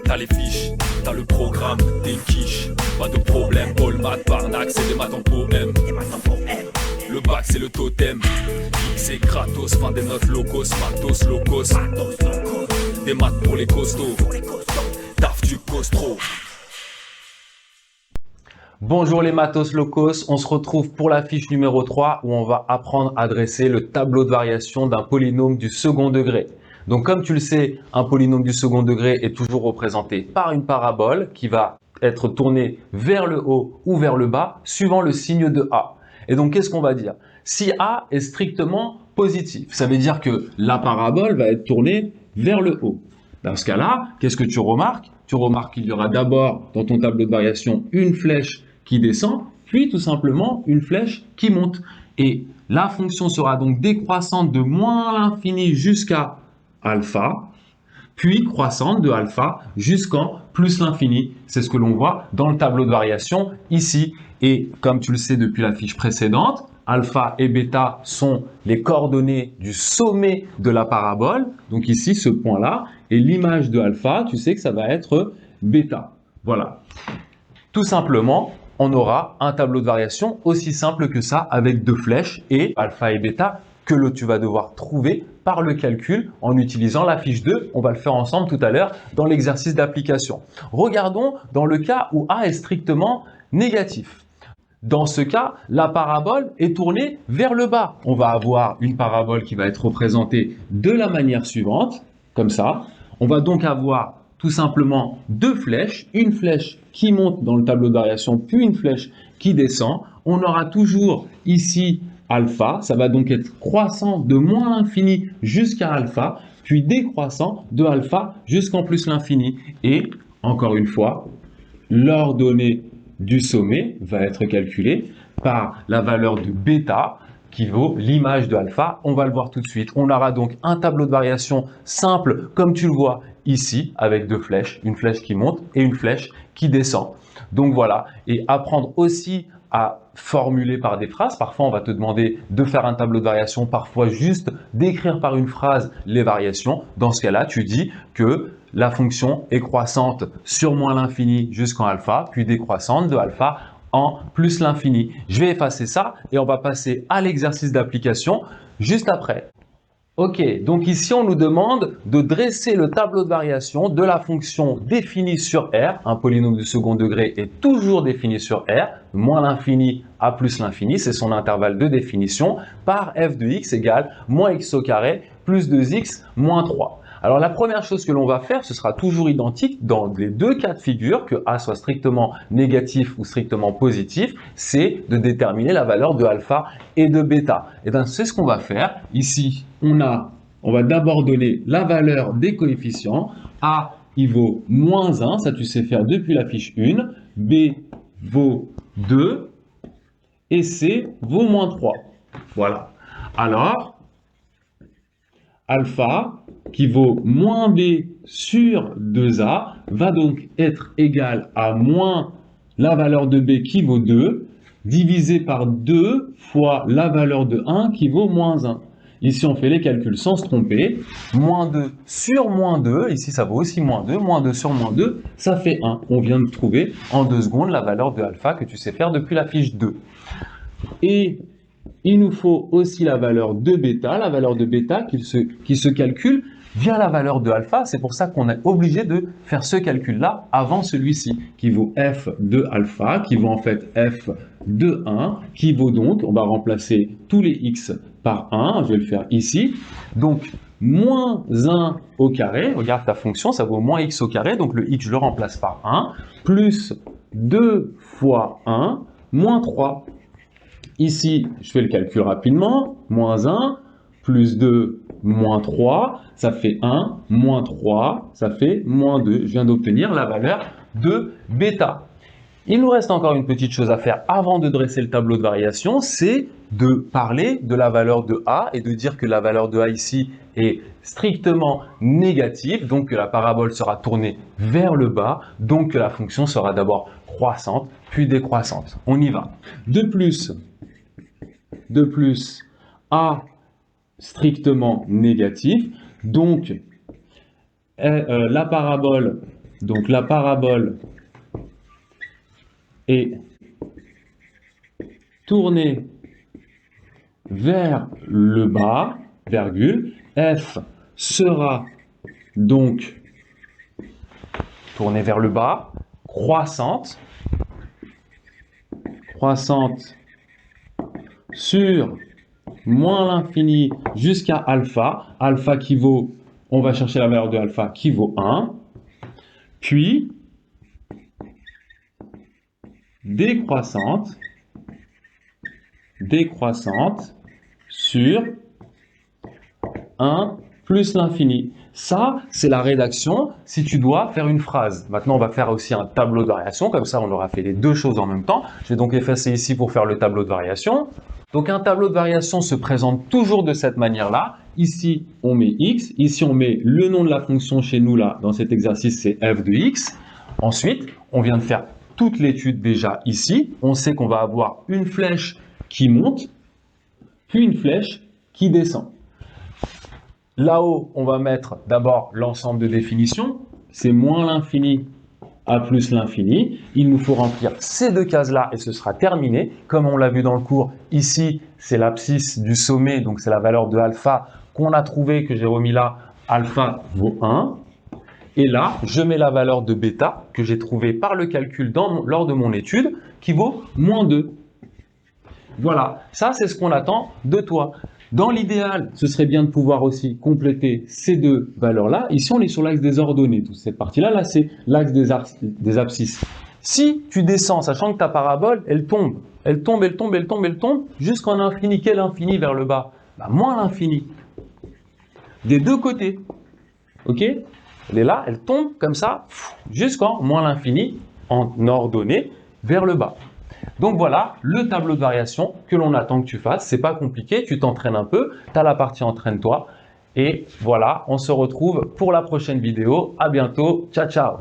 T'as les fiches, t'as le programme, t'es une quiche. Pas de problème, all math, Barnac, c'est des maths en poème. Le bac c'est le totem, X c'est gratos, fin des notes locos, matos locos. Des maths pour les costauds, taf du costro. Bonjour les matos locos, on se retrouve pour la fiche numéro 3 où on va apprendre à dresser le tableau de variation d'un polynôme du second degré. Donc comme tu le sais, un polynôme du second degré est toujours représenté par une parabole qui va être tournée vers le haut ou vers le bas suivant le signe de A. Et donc qu'est-ce qu'on va dire? Si A est strictement positif, ça veut dire que la parabole va être tournée vers le haut. Dans ce cas-là, qu'est-ce que tu remarques? Tu remarques qu'il y aura d'abord dans ton tableau de variation une flèche qui descend, puis tout simplement une flèche qui monte. Et la fonction sera donc décroissante de moins l'infini jusqu'à alpha, puis croissante de alpha jusqu'en plus l'infini. C'est ce que l'on voit dans le tableau de variation ici. Et comme tu le sais depuis la fiche précédente, alpha et bêta sont les coordonnées du sommet de la parabole. Donc ici, ce point-là. Et l'image de alpha, tu sais que ça va être bêta. Voilà. Tout simplement, on aura un tableau de variation aussi simple que ça avec deux flèches et alpha et bêta que tu vas devoir trouver par le calcul en utilisant la fiche 2. On va le faire ensemble tout à l'heure dans l'exercice d'application. Regardons dans le cas où A est strictement négatif. Dans ce cas, la parabole est tournée vers le bas. On va avoir une parabole qui va être représentée de la manière suivante, comme ça. On va donc avoir tout simplement deux flèches, une flèche qui monte dans le tableau de variation, puis une flèche qui descend. On aura toujours ici alpha, ça va donc être croissant de moins l'infini jusqu'à alpha, puis décroissant de alpha jusqu'en plus l'infini. Et encore une fois, l'ordonnée du sommet va être calculée par la valeur de bêta qui vaut l'image de alpha. On va le voir tout de suite. On aura donc un tableau de variation simple comme tu le vois ici avec deux flèches, une flèche qui monte et une flèche qui descend. Donc voilà, et apprendre aussi à formuler par des phrases. Parfois, on va te demander de faire un tableau de variation, parfois juste d'écrire par une phrase les variations. Dans ce cas-là, tu dis que la fonction est croissante sur moins l'infini jusqu'en alpha, puis décroissante de alpha en plus l'infini. Je vais effacer ça et on va passer à l'exercice d'application juste après. Ok, donc ici on nous demande de dresser le tableau de variation de la fonction définie sur R. Un polynôme du second degré est toujours défini sur R, moins l'infini à plus l'infini, c'est son intervalle de définition, par f de x égale moins x au carré plus 2x moins 3. Alors la première chose que l'on va faire, ce sera toujours identique dans les deux cas de figure, que A soit strictement négatif ou strictement positif, c'est de déterminer la valeur de alpha et de bêta. Et bien c'est ce qu'on va faire. Ici, on va d'abord donner la valeur des coefficients. A, il vaut moins 1, ça tu sais faire depuis la fiche 1. B vaut 2 et C vaut moins 3. Voilà. Alors, alpha, qui vaut moins b sur 2a, va donc être égal à moins la valeur de b qui vaut 2, divisé par 2 fois la valeur de 1 qui vaut moins 1. Ici, on fait les calculs sans se tromper. Moins 2 sur moins 2, ici ça vaut aussi moins 2. Moins 2 sur moins 2, ça fait 1. On vient de trouver en 2 secondes la valeur de alpha que tu sais faire depuis la fiche 2. Et il nous faut aussi la valeur de bêta qui se calcule via la valeur de alpha. C'est pour ça qu'on est obligé de faire ce calcul-là avant celui-ci, qui vaut f de alpha, qui vaut en fait f de 1, qui vaut donc, on va remplacer tous les x par 1, je vais le faire ici, donc moins 1 au carré, regarde ta fonction, ça vaut moins x au carré, donc le x je le remplace par 1, plus 2 fois 1, moins 3. Ici, je fais le calcul rapidement, moins 1, plus 2, moins 3, ça fait 1, moins 3, ça fait moins 2. Je viens d'obtenir la valeur de bêta. Il nous reste encore une petite chose à faire avant de dresser le tableau de variation, c'est de parler de la valeur de A et de dire que la valeur de A ici est strictement négative, donc que la parabole sera tournée vers le bas, donc que la fonction sera d'abord croissante, puis décroissante. On y va. De plus, A strictement négatif, donc la parabole Donc la parabole est tournée vers le bas, virgule, f sera donc tournée vers le bas, croissante sur moins l'infini jusqu'à alpha, alpha qui vaut, on va chercher la valeur de alpha qui vaut 1, puis décroissante sur 1 plus l'infini. Ça, c'est la rédaction si tu dois faire une phrase. Maintenant, on va faire aussi un tableau de variation, comme ça on aura fait les deux choses en même temps. Je vais donc effacer ici pour faire le tableau de variation. Donc un tableau de variation se présente toujours de cette manière-là. Ici, on met x. Ici, on met le nom de la fonction chez nous, là, dans cet exercice, c'est f de x. Ensuite, on vient de faire toute l'étude déjà ici. On sait qu'on va avoir une flèche qui monte, puis une flèche qui descend. Là-haut, on va mettre d'abord l'ensemble de définitions. C'est moins l'infini à plus l'infini. Il nous faut remplir ces deux cases-là et ce sera terminé. Comme on l'a vu dans le cours, ici, c'est l'abscisse du sommet, donc c'est la valeur de alpha qu'on a trouvé, que j'ai remis là. Alpha vaut 1. Et là, je mets la valeur de bêta que j'ai trouvée par le calcul lors de mon étude, qui vaut moins 2. Voilà, ça c'est ce qu'on attend de toi. Dans l'idéal, ce serait bien de pouvoir aussi compléter ces deux valeurs-là. Ici, on est sur l'axe des ordonnées. Toute cette partie-là, là, c'est l'axe des abscisses. Si tu descends, sachant que ta parabole, elle tombe, jusqu'en infini. Quel infini vers le bas? Moins l'infini. Des deux côtés. Ok? Elle est là, elle tombe comme ça, jusqu'en moins l'infini, en ordonnée, vers le bas. Donc voilà, le tableau de variation que l'on attend que tu fasses. C'est pas compliqué, tu t'entraînes un peu, tu as la partie entraîne-toi. Et voilà, on se retrouve pour la prochaine vidéo. À bientôt, ciao ciao.